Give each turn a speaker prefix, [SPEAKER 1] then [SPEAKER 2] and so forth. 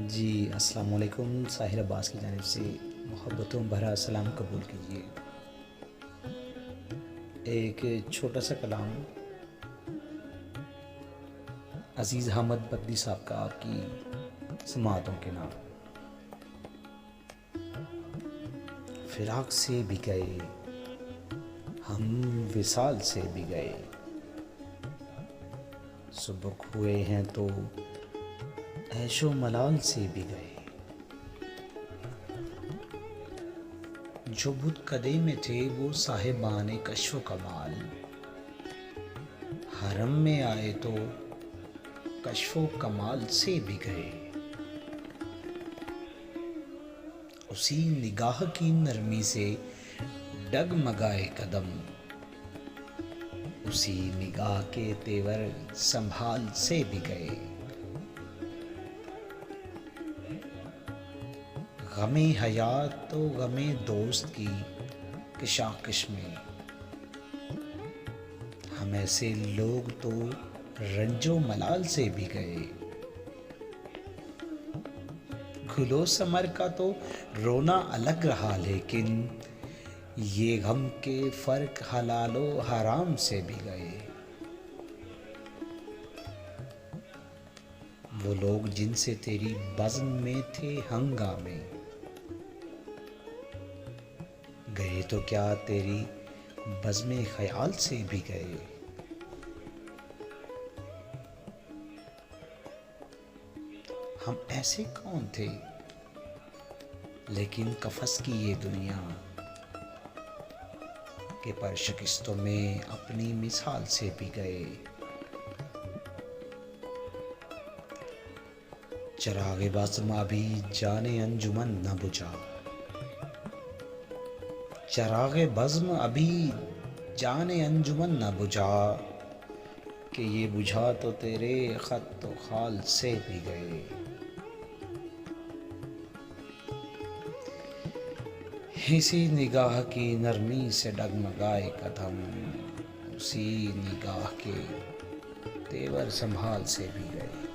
[SPEAKER 1] جی السلام علیکم، ساحر عباس کی جانب سے محبتوں بھرا سلام قبول کیجیے۔ ایک چھوٹا سا کلام عزیز احمد بگٹی صاحب کا آپ کی سماعتوں کے نام۔ فراق سے بھی گئے ہم، وصال سے بھی گئے، سبک ہوئے ہیں تو عیش و ملال سے بھی گئے۔ جو بت کدے میں تھے وہ صاحبان کشف و کمال، حرم میں آئے تو کشف و کمال سے بھی گئے۔ اسی نگاہ کی نرمی سے ڈگمگائے قدم، اسی نگاہ کے تیور سنبھال سے بھی گئے۔ غم حیات تو غم دوست کی کشاکش میں، ہم ایسے لوگ تو رنج و ملال سے بھی گئے۔ گل و ثمر کا تو رونا الگ رہا، لیکن یہ غم کے فرق حلال و حرام سے بھی گئے۔ وہ لوگ جن سے تیری بزم میں تھے ہنگامے، گئے تو کیا تیری بزم خیال سے بھی گئے۔ ہم ایسے کون تھے لیکن قفس کی یہ دنیا، کہ پر شکستوں میں اپنی مثال سے بھی گئے۔ چراغ بزم ابھی جان انجمن نہ بجھا، چراغ بزم ابھی جان انجمن نہ بجھا، کہ یہ بجھا تو تیرے خط و خال سے بھی گئے۔ اسی نگاہ کی نرمی سے ڈگمگائے قدم، اسی نگاہ کے تیور سنبھال سے بھی گئے۔